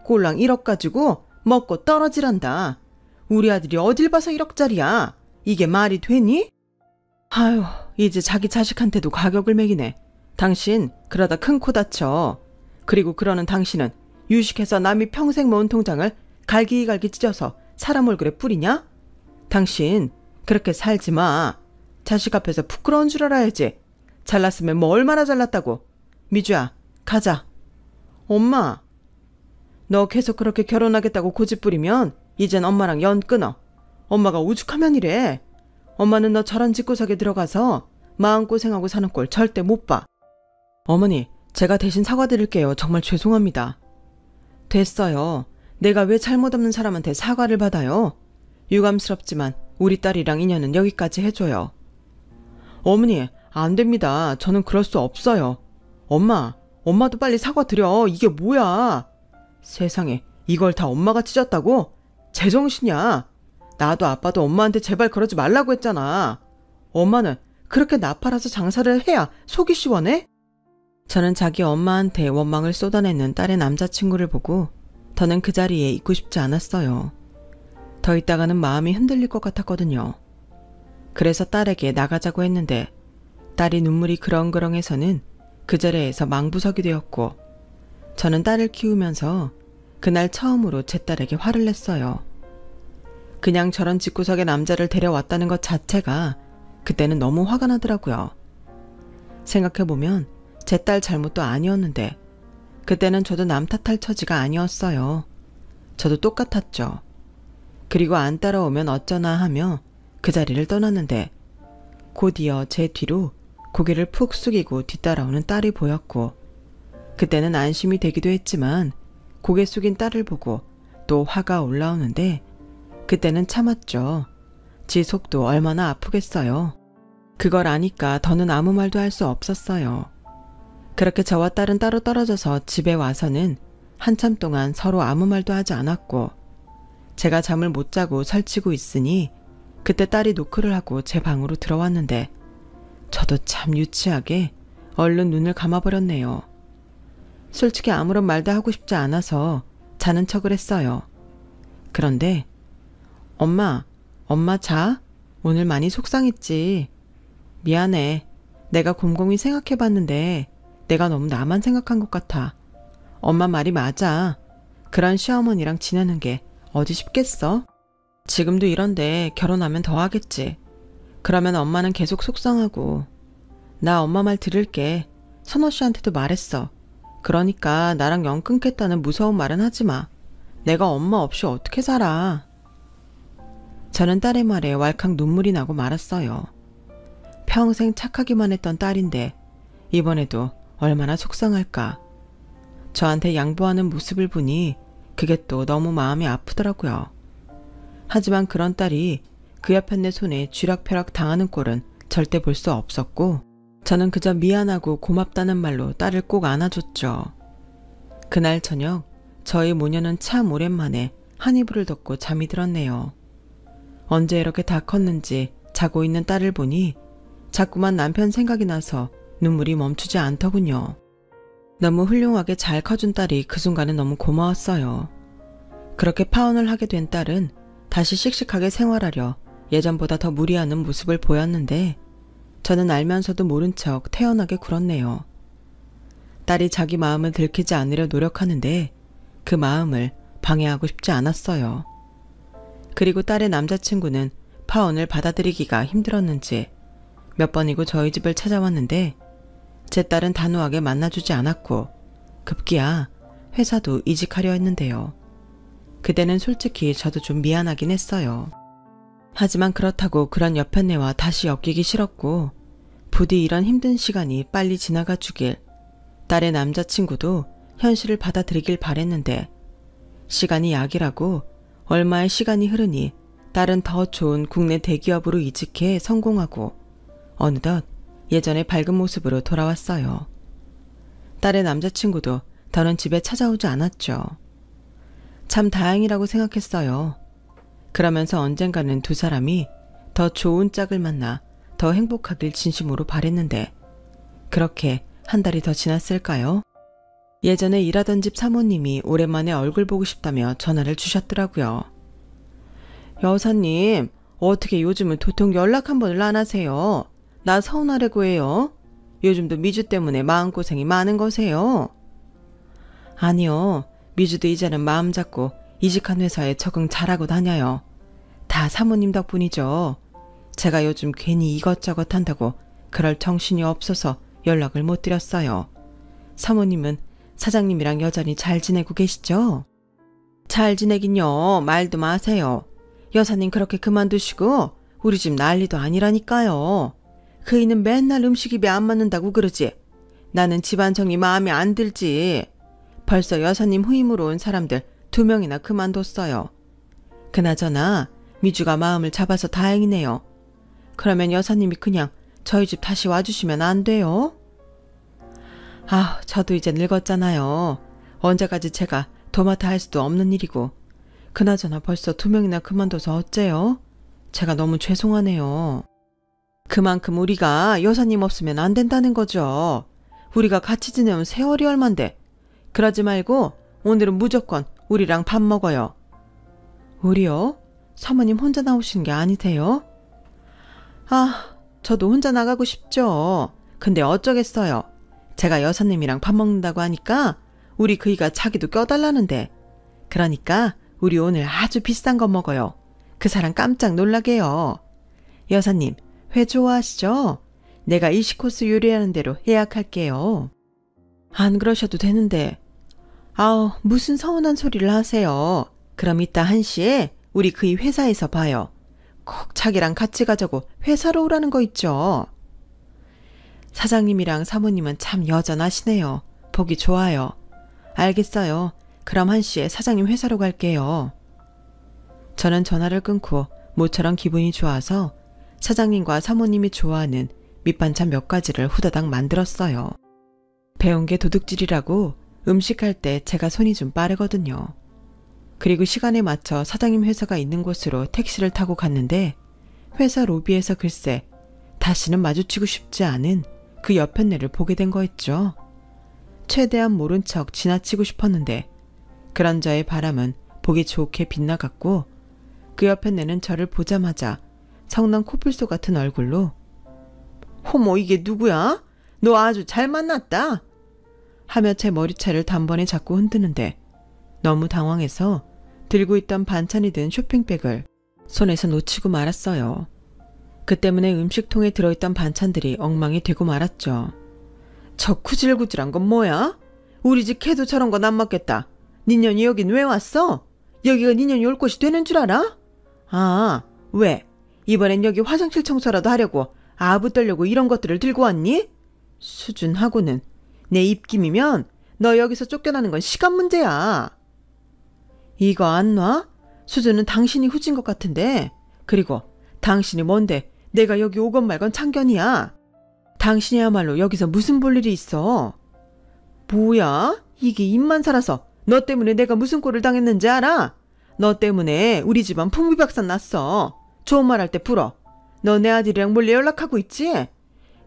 Speaker 1: 꼴랑 1억 가지고 먹고 떨어지란다. 우리 아들이 어딜 봐서 1억짜리야. 이게 말이 되니? 아휴, 이제 자기 자식한테도 가격을 매기네. 당신 그러다 큰 코 다쳐. 그리고 그러는 당신은 유식해서 남이 평생 모은 통장을 갈기갈기 찢어서 사람 얼굴에 뿌리냐? 당신 그렇게 살지 마. 자식 앞에서 부끄러운 줄 알아야지. 잘났으면 뭐 얼마나 잘났다고. 미주야, 가자. 엄마, 너 계속 그렇게 결혼하겠다고 고집 부리면 이젠 엄마랑 연 끊어. 엄마가 오죽하면 이래. 엄마는 너 저런 집구석에 들어가서 마음고생하고 사는 꼴 절대 못 봐. 어머니, 제가 대신 사과드릴게요. 정말 죄송합니다. 됐어요. 내가 왜 잘못 없는 사람한테 사과를 받아요? 유감스럽지만 우리 딸이랑 인연은 여기까지 해줘요. 어머니, 안 됩니다. 저는 그럴 수 없어요. 엄마도 빨리 사과드려. 이게 뭐야? 세상에, 이걸 다 엄마가 찢었다고? 제정신이야. 나도 아빠도 엄마한테 제발 그러지 말라고 했잖아. 엄마는 그렇게 나팔아서 장사를 해야 속이 시원해? 저는 자기 엄마한테 원망을 쏟아내는 딸의 남자친구를 보고 더는 그 자리에 있고 싶지 않았어요. 더 있다가는 마음이 흔들릴 것 같았거든요. 그래서 딸에게 나가자고 했는데 딸이 눈물이 그렁그렁해서는 그 자리에서 망부석이 되었고 저는 딸을 키우면서 그날 처음으로 제 딸에게 화를 냈어요. 그냥 저런 집구석에 남자를 데려왔다는 것 자체가 그때는 너무 화가 나더라고요. 생각해보면 제 딸 잘못도 아니었는데 그때는 저도 남 탓할 처지가 아니었어요. 저도 똑같았죠. 그리고 안 따라오면 어쩌나 하며 그 자리를 떠났는데 곧이어 제 뒤로 고개를 푹 숙이고 뒤따라오는 딸이 보였고 그때는 안심이 되기도 했지만 고개 숙인 딸을 보고 또 화가 올라오는데 그때는 참았죠. 지 속도 얼마나 아프겠어요. 그걸 아니까 더는 아무 말도 할 수 없었어요. 그렇게 저와 딸은 따로 떨어져서 집에 와서는 한참 동안 서로 아무 말도 하지 않았고 제가 잠을 못 자고 설치고 있으니 그때 딸이 노크를 하고 제 방으로 들어왔는데 저도 참 유치하게 얼른 눈을 감아버렸네요. 솔직히 아무런 말도 하고 싶지 않아서 자는 척을 했어요. 그런데 엄마 자? 오늘 많이 속상했지? 미안해. 내가 곰곰이 생각해봤는데 내가 너무 나만 생각한 것 같아. 엄마 말이 맞아. 그런 시어머니랑 지내는 게 어디 쉽겠어? 지금도 이런데 결혼하면 더 하겠지. 그러면 엄마는 계속 속상하고. 나 엄마 말 들을게. 선호 씨한테도 말했어. 그러니까 나랑 연 끊겠다는 무서운 말은 하지 마. 내가 엄마 없이 어떻게 살아. 저는 딸의 말에 왈칵 눈물이 나고 말았어요. 평생 착하기만 했던 딸인데 이번에도 얼마나 속상할까. 저한테 양보하는 모습을 보니 그게 또 너무 마음이 아프더라고요. 하지만 그런 딸이 그 여편네 손에 쥐락펴락 당하는 꼴은 절대 볼 수 없었고 저는 그저 미안하고 고맙다는 말로 딸을 꼭 안아줬죠. 그날 저녁 저희 모녀는 참 오랜만에 한 이불을 덮고 잠이 들었네요. 언제 이렇게 다 컸는지 자고 있는 딸을 보니 자꾸만 남편 생각이 나서 눈물이 멈추지 않더군요. 너무 훌륭하게 잘 커준 딸이 그 순간은 너무 고마웠어요. 그렇게 파혼을 하게 된 딸은 다시 씩씩하게 생활하려 예전보다 더 무리하는 모습을 보였는데 저는 알면서도 모른 척 태연하게 굴었네요. 딸이 자기 마음을 들키지 않으려 노력하는데 그 마음을 방해하고 싶지 않았어요. 그리고 딸의 남자친구는 파혼을 받아들이기가 힘들었는지 몇 번이고 저희 집을 찾아왔는데 제 딸은 단호하게 만나주지 않았고 급기야 회사도 이직하려 했는데요. 그때는 솔직히 저도 좀 미안하긴 했어요. 하지만 그렇다고 그런 여편네와 다시 엮이기 싫었고 부디 이런 힘든 시간이 빨리 지나가 주길 딸의 남자친구도 현실을 받아들이길 바랬는데 시간이 약이라고 얼마의 시간이 흐르니 딸은 더 좋은 국내 대기업으로 이직해 성공하고 어느덧 예전의 밝은 모습으로 돌아왔어요. 딸의 남자친구도 더는 집에 찾아오지 않았죠. 참 다행이라고 생각했어요. 그러면서 언젠가는 두 사람이 더 좋은 짝을 만나 더 행복하길 진심으로 바랬는데 그렇게 한 달이 더 지났을까요? 예전에 일하던 집 사모님이 오랜만에 얼굴 보고 싶다며 전화를 주셨더라고요. 여사님, 어떻게 요즘은 도통 연락 한 번을 안 하세요? 나 서운하려고 해요. 요즘도 미주 때문에 마음고생이 많은 거세요? 아니요. 미주도 이제는 마음 잡고 이직한 회사에 적응 잘하고 다녀요. 다 사모님 덕분이죠. 제가 요즘 괜히 이것저것 한다고 그럴 정신이 없어서 연락을 못 드렸어요. 사모님은 사장님이랑 여전히 잘 지내고 계시죠? 잘 지내긴요. 말도 마세요. 여사님 그렇게 그만두시고 우리 집 난리도 아니라니까요. 그이는 맨날 음식 입에 안 맞는다고 그러지. 나는 집안 정이 마음에 안 들지. 벌써 여사님 후임으로 온 사람들 2명이나 그만뒀어요. 그나저나 미주가 마음을 잡아서 다행이네요. 그러면 여사님이 그냥 저희 집 다시 와주시면 안 돼요? 아, 저도 이제 늙었잖아요. 언제까지 제가 도맡아 할 수도 없는 일이고. 그나저나 벌써 2명이나 그만둬서 어째요? 제가 너무 죄송하네요. 그만큼 우리가 여사님 없으면 안 된다는 거죠. 우리가 같이 지내온 세월이 얼만데. 그러지 말고 오늘은 무조건 우리랑 밥 먹어요. 우리요? 사모님 혼자 나오시는 게 아니세요? 아, 저도 혼자 나가고 싶죠. 근데 어쩌겠어요. 제가 여사님이랑 밥 먹는다고 하니까 우리 그이가 자기도 껴달라는데. 그러니까 우리 오늘 아주 비싼 거 먹어요. 그 사람 깜짝 놀라게요. 여사님, 회 좋아하시죠? 내가 일식코스 요리하는 대로 예약할게요. 안 그러셔도 되는데. 아우, 무슨 서운한 소리를 하세요. 그럼 이따 1시에 우리 그이 회사에서 봐요. 꼭 자기랑 같이 가자고 회사로 오라는 거 있죠. 사장님이랑 사모님은 참 여전하시네요. 보기 좋아요. 알겠어요. 그럼 1시에 사장님 회사로 갈게요. 저는 전화를 끊고 모처럼 기분이 좋아서 사장님과 사모님이 좋아하는 밑반찬 몇 가지를 후다닥 만들었어요. 배운 게 도둑질이라고 음식할 때 제가 손이 좀 빠르거든요. 그리고 시간에 맞춰 사장님 회사가 있는 곳으로 택시를 타고 갔는데 회사 로비에서 글쎄 다시는 마주치고 싶지 않은 그 여편네를 보게 된 거였죠. 최대한 모른 척 지나치고 싶었는데 그런 저의 바람은 보기 좋게 빗나갔고 그 여편네는 저를 보자마자 성난 코뿔소 같은 얼굴로 "어머, 이게 누구야? 너 아주 잘 만났다." 하며 제 머리채를 단번에 잡고 흔드는데 너무 당황해서 들고 있던 반찬이 든 쇼핑백을 손에서 놓치고 말았어요. 그 때문에 음식통에 들어있던 반찬들이 엉망이 되고 말았죠. 저 구질구질한 건 뭐야? 우리 집 개도 저런 건 안 맞겠다. 니년이 여긴 왜 왔어? 여기가 니년이 올 곳이 되는 줄 알아? 아, 왜? 이번엔 여기 화장실 청소라도 하려고 아부 떨려고 이런 것들을 들고 왔니? 수준하고는 내 입김이면 너 여기서 쫓겨나는 건 시간 문제야. 이거 안 놔? 수주는 당신이 후진 것 같은데. 그리고 당신이 뭔데 내가 여기 오건 말건 참견이야. 당신이야말로 여기서 무슨 볼 일이 있어? 뭐야? 이게 입만 살아서 너 때문에 내가 무슨 꼴을 당했는지 알아? 너 때문에 우리 집안 풍비박산 났어. 좋은 말 할 때 불어. 너 내 아들이랑 몰래 연락하고 있지?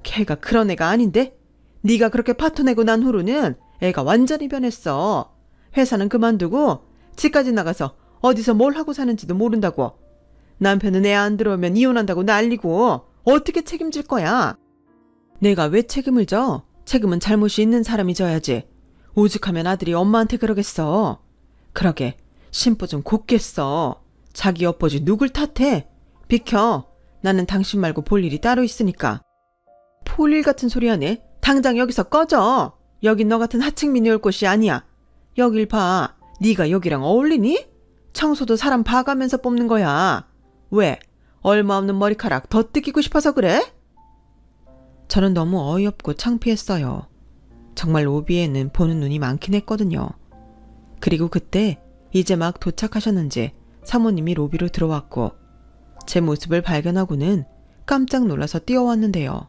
Speaker 1: 걔가 그런 애가 아닌데? 네가 그렇게 파토내고 난 후로는 애가 완전히 변했어. 회사는 그만두고 집까지 나가서 어디서 뭘 하고 사는지도 모른다고. 남편은 애 안 들어오면 이혼한다고 난리고 어떻게 책임질 거야? 내가 왜 책임을 져? 책임은 잘못이 있는 사람이 져야지. 오죽하면 아들이 엄마한테 그러겠어. 그러게 심보 좀 곱게 써. 자기 엿보지 누굴 탓해? 비켜. 나는 당신 말고 볼 일이 따로 있으니까. 볼 일 같은 소리 하네. 당장 여기서 꺼져. 여긴 너 같은 하층민이 올 곳이 아니야. 여길 봐. 네가 여기랑 어울리니? 청소도 사람 봐가면서 뽑는 거야. 왜? 얼마 없는 머리카락 더 뜯기고 싶어서 그래? 저는 너무 어이없고 창피했어요. 정말 오비에는 보는 눈이 많긴 했거든요. 그리고 그때 이제 막 도착하셨는지 사모님이 로비로 들어왔고 제 모습을 발견하고는 깜짝 놀라서 뛰어왔는데요.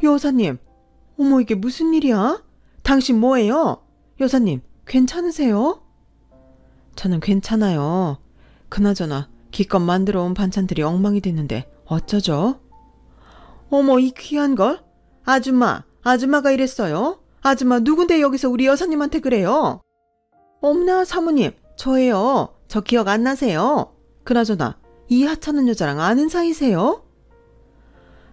Speaker 1: 여사님, 어머 이게 무슨 일이야? 당신 뭐예요? 여사님, 괜찮으세요? 저는 괜찮아요. 그나저나 기껏 만들어 온 반찬들이 엉망이 됐는데 어쩌죠? 어머 이 귀한 걸? 아줌마가 이랬어요? 아줌마 누군데 여기서 우리 여사님한테 그래요? 엄나 사모님, 저예요. 저 기억 안 나세요? 그나저나 이 하찮은 여자랑 아는 사이세요?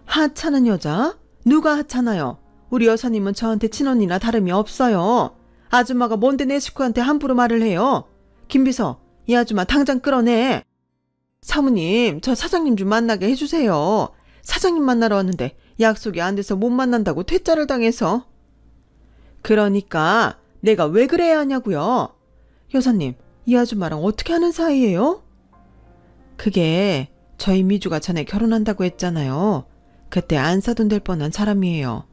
Speaker 1: 하찮은 여자? 누가 하찮아요? 우리 여사님은 저한테 친언니나 다름이 없어요. 아줌마가 뭔데 내 식구한테 함부로 말을 해요? 김비서, 이 아줌마 당장 끌어내. 사모님, 저 사장님 좀 만나게 해주세요. 사장님 만나러 왔는데 약속이 안 돼서 못 만난다고 퇴짜를 당해서. 그러니까 내가 왜 그래야 하냐고요? 여사님, 이 아줌마랑 어떻게 하는 사이예요? 그게 저희 미주가 전에 결혼한다고 했잖아요. 그때 안 사돈 될 뻔한 사람이에요.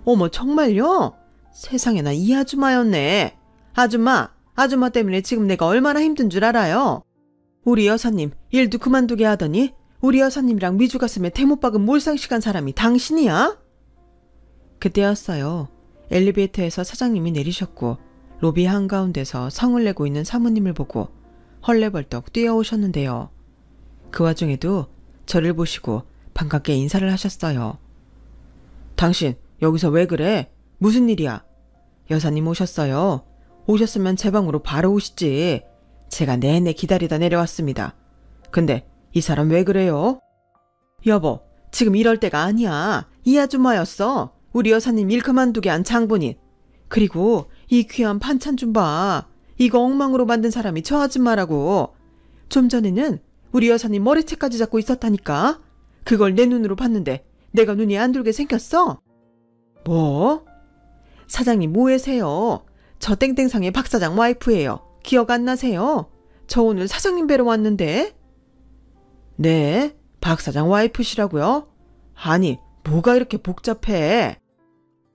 Speaker 1: 어머 정말요? 세상에나 이 아줌마였네. 아줌마 때문에 지금 내가 얼마나 힘든 줄 알아요? 우리 여사님 일도 그만두게 하더니 우리 여사님이랑 미주 가슴에 대못 박은 몰상식한 사람이 당신이야? 그때였어요. 엘리베이터에서 사장님이 내리셨고 로비 한가운데서 성을 내고 있는 사모님을 보고 헐레벌떡 뛰어오셨는데요. 그 와중에도 저를 보시고 반갑게 인사를 하셨어요. 당신 여기서 왜 그래? 무슨 일이야? 여사님 오셨어요. 오셨으면 제 방으로 바로 오시지. 제가 내내 기다리다 내려왔습니다. 근데 이 사람 왜 그래요? 여보, 지금 이럴 때가 아니야. 이 아줌마였어. 우리 여사님 일 그만두게 한 장본인. 그리고 이 귀한 반찬 좀 봐. 이거 엉망으로 만든 사람이 저 아줌마라고. 좀 전에는 우리 여사님 머리채까지 잡고 있었다니까. 그걸 내 눈으로 봤는데 내가 눈이 안 돌게 생겼어? 뭐? 사장님 뭐해세요? 저 땡땡상의 박사장 와이프예요. 기억 안 나세요? 저 오늘 사장님 뵈러 왔는데. 네? 박사장 와이프시라고요? 아니 뭐가 이렇게 복잡해?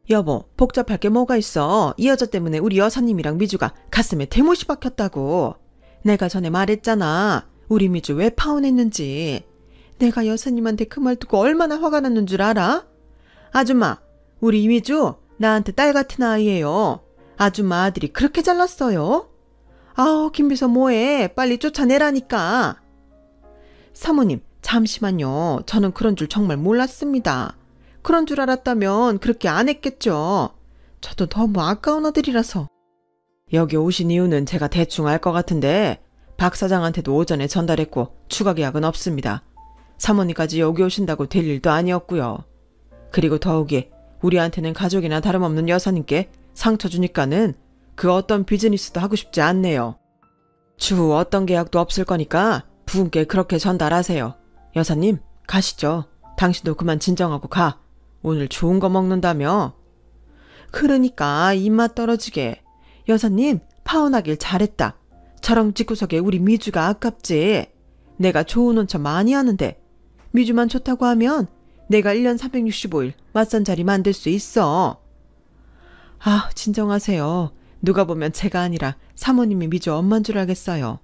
Speaker 1: 여보, 복잡할 게 뭐가 있어. 이 여자 때문에 우리 여사님이랑 미주가 가슴에 대못이 박혔다고. 내가 전에 말했잖아. 우리 미주 왜 파혼했는지. 내가 여사님한테 그 말 듣고 얼마나 화가 났는 줄 알아? 아줌마, 우리 미주 나한테 딸 같은 아이예요. 아줌마 아들이 그렇게 잘났어요? 아우, 김비서 뭐해. 빨리 쫓아내라니까. 사모님, 잠시만요. 저는 그런 줄 정말 몰랐습니다. 그런 줄 알았다면 그렇게 안 했겠죠. 저도 너무 아까운 아들이라서. 여기 오신 이유는 제가 대충 알 것 같은데 박 사장한테도 오전에 전달했고 추가 계약은 없습니다. 사모님까지 여기 오신다고 될 일도 아니었고요. 그리고 더욱이 우리한테는 가족이나 다름없는 여사님께 상처 주니까는 그 어떤 비즈니스도 하고 싶지 않네요. 추후 어떤 계약도 없을 거니까 부군께 그렇게 전달하세요. 여사님, 가시죠. 당신도 그만 진정하고 가. 오늘 좋은 거 먹는다며. 그러니까 입맛 떨어지게. 여사님, 파혼하길 잘했다. 저랑 집구석에 우리 미주가 아깝지. 내가 좋은 온천 많이 하는데 미주만 좋다고 하면 내가 1년 365일 맞선 자리 만들 수 있어. 아, 진정하세요. 누가 보면 제가 아니라 사모님이 미주 엄만 줄 알겠어요.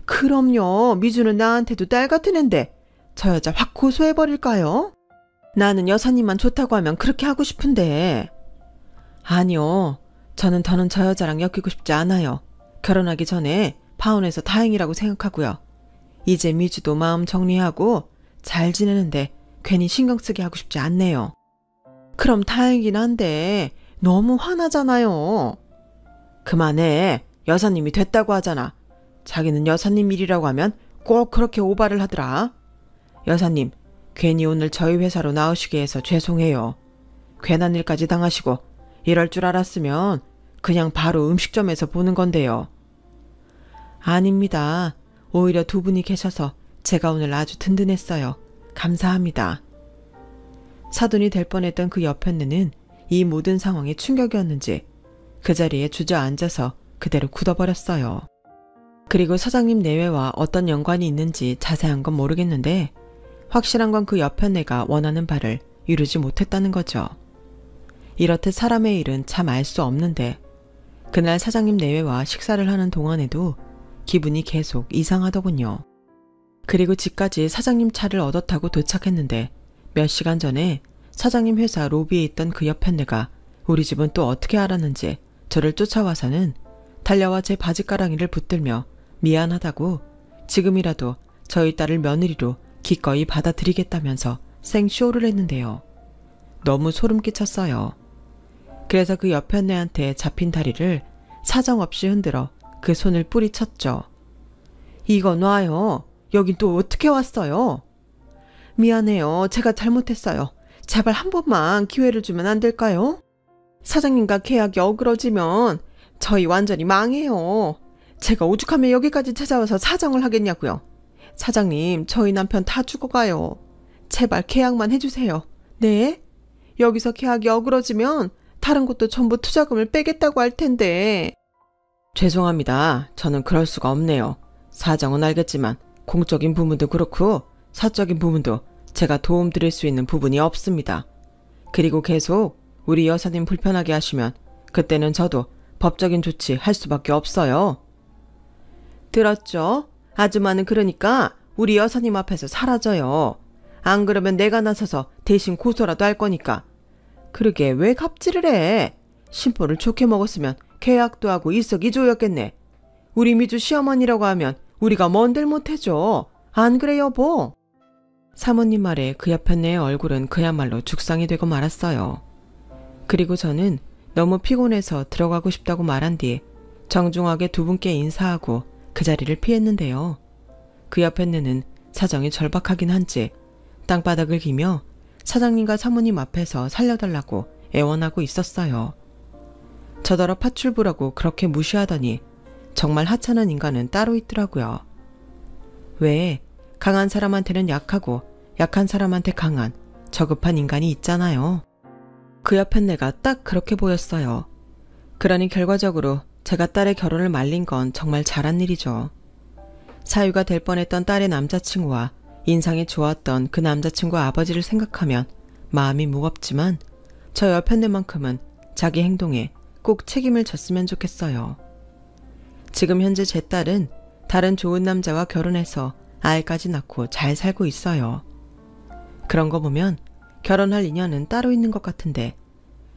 Speaker 1: 그럼요. 미주는 나한테도 딸 같은 앤데 저 여자 확 고소해버릴까요? 나는 여사님만 좋다고 하면 그렇게 하고 싶은데. 아니요. 저는 더는 저 여자랑 엮이고 싶지 않아요. 결혼하기 전에 파혼해서 다행이라고 생각하고요. 이제 미주도 마음 정리하고 잘 지내는데 괜히 신경 쓰게 하고 싶지 않네요. 그럼 다행이긴 한데 너무 화나잖아요. 그만해. 여사님이 됐다고 하잖아. 자기는 여사님 일이라고 하면 꼭 그렇게 오바를 하더라. 여사님, 괜히 오늘 저희 회사로 나오시게 해서 죄송해요. 괜한 일까지 당하시고 이럴 줄 알았으면 그냥 바로 음식점에서 보는 건데요. 아닙니다. 오히려 두 분이 계셔서 제가 오늘 아주 든든했어요. 감사합니다. 사돈이 될 뻔했던 그 여편네는 이 모든 상황에 충격이었는지 그 자리에 주저앉아서 그대로 굳어버렸어요. 그리고 사장님 내외와 어떤 연관이 있는지 자세한 건 모르겠는데 확실한 건 그 여편네가 원하는 바를 이루지 못했다는 거죠. 이렇듯 사람의 일은 참 알 수 없는데 그날 사장님 내외와 식사를 하는 동안에도 기분이 계속 이상하더군요. 그리고 집까지 사장님 차를 얻어 타고 도착했는데 몇 시간 전에 사장님 회사 로비에 있던 그 여편네가 우리 집은 또 어떻게 알았는지 저를 쫓아와서는 달려와 제 바지가랑이를 붙들며 미안하다고 지금이라도 저희 딸을 며느리로 기꺼이 받아들이겠다면서 생쇼를 했는데요. 너무 소름 끼쳤어요. 그래서 그 여편네한테 잡힌 다리를 사정없이 흔들어 그 손을 뿌리쳤죠. 이거 놔요. 여긴 또 어떻게 왔어요? 미안해요. 제가 잘못했어요. 제발 한 번만 기회를 주면 안 될까요? 사장님과 계약이 어그러지면 저희 완전히 망해요. 제가 오죽하면 여기까지 찾아와서 사정을 하겠냐고요. 사장님, 저희 남편 다 죽어가요. 제발 계약만 해주세요. 네? 여기서 계약이 어그러지면 다른 곳도 전부 투자금을 빼겠다고 할 텐데. 죄송합니다. 저는 그럴 수가 없네요. 사정은 알겠지만 공적인 부분도 그렇고 사적인 부분도 제가 도움드릴 수 있는 부분이 없습니다. 그리고 계속 우리 여사님 불편하게 하시면 그때는 저도 법적인 조치 할 수밖에 없어요. 들었죠? 아줌마는 그러니까 우리 여사님 앞에서 사라져요. 안 그러면 내가 나서서 대신 고소라도 할 거니까. 그러게 왜 갑질을 해? 심보를 좋게 먹었으면 계약도 하고 일석이조였겠네. 우리 미주 시어머니라고 하면 우리가 뭔들 못해줘. 안 그래 여보? 사모님 말에 그 여편네의 얼굴은 그야말로 죽상이 되고 말았어요. 그리고 저는 너무 피곤해서 들어가고 싶다고 말한 뒤 정중하게 두 분께 인사하고 그 자리를 피했는데요. 그 여편네는 사정이 절박하긴 한지 땅바닥을 기며 사장님과 사모님 앞에서 살려달라고 애원하고 있었어요. 저더러 파출부라고 그렇게 무시하더니 정말 하찮은 인간은 따로 있더라고요. 왜 강한 사람한테는 약하고 약한 사람한테 강한 저급한 인간이 있잖아요. 그 여편네가 딱 그렇게 보였어요. 그러니 결과적으로 제가 딸의 결혼을 말린 건 정말 잘한 일이죠. 사유가 될 뻔했던 딸의 남자친구와 인상이 좋았던 그 남자친구 아버지를 생각하면 마음이 무겁지만 저 여편네만큼은 자기 행동에 꼭 책임을 졌으면 좋겠어요. 지금 현재 제 딸은 다른 좋은 남자와 결혼해서 아이까지 낳고 잘 살고 있어요. 그런 거 보면 결혼할 인연은 따로 있는 것 같은데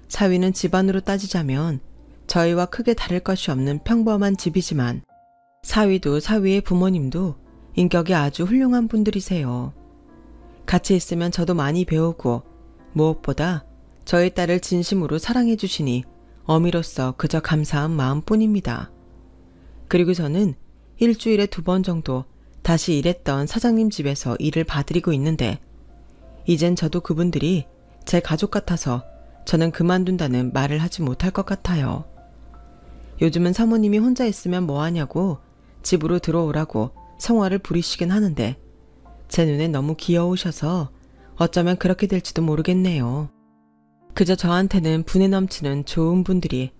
Speaker 1: 사위는 집안으로 따지자면 저희와 크게 다를 것이 없는 평범한 집이지만 사위도 사위의 부모님도 인격이 아주 훌륭한 분들이세요. 같이 있으면 저도 많이 배우고 무엇보다 저희 딸을 진심으로 사랑해 주시니 어미로서 그저 감사한 마음뿐입니다. 그리고 저는 일주일에 2번 정도 다시 일했던 사장님 집에서 일을 봐드리고 있는데 이젠 저도 그분들이 제 가족 같아서 저는 그만둔다는 말을 하지 못할 것 같아요. 요즘은 사모님이 혼자 있으면 뭐하냐고 집으로 들어오라고 성화를 부리시긴 하는데 제 눈에 너무 귀여우셔서 어쩌면 그렇게 될지도 모르겠네요. 그저 저한테는 분에 넘치는 좋은 분들이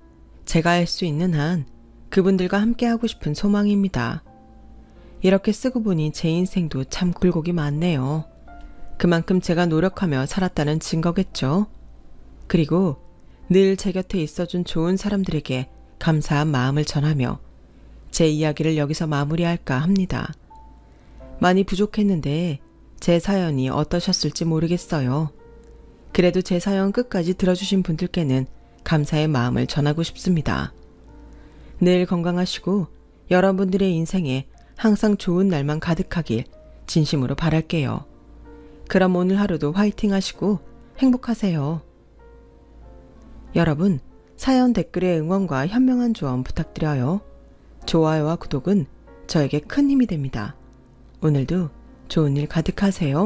Speaker 1: 제가 할 수 있는 한 그분들과 함께 하고 싶은 소망입니다. 이렇게 쓰고 보니 제 인생도 참 굴곡이 많네요. 그만큼 제가 노력하며 살았다는 증거겠죠. 그리고 늘 제 곁에 있어준 좋은 사람들에게 감사한 마음을 전하며 제 이야기를 여기서 마무리할까 합니다. 많이 부족했는데 제 사연이 어떠셨을지 모르겠어요. 그래도 제 사연 끝까지 들어주신 분들께는 감사의 마음을 전하고 싶습니다. 늘 건강하시고 여러분들의 인생에 항상 좋은 날만 가득하길 진심으로 바랄게요. 그럼 오늘 하루도 화이팅 하시고 행복하세요. 여러분, 사연 댓글에 응원과 현명한 조언 부탁드려요. 좋아요와 구독은 저에게 큰 힘이 됩니다. 오늘도 좋은 일 가득하세요.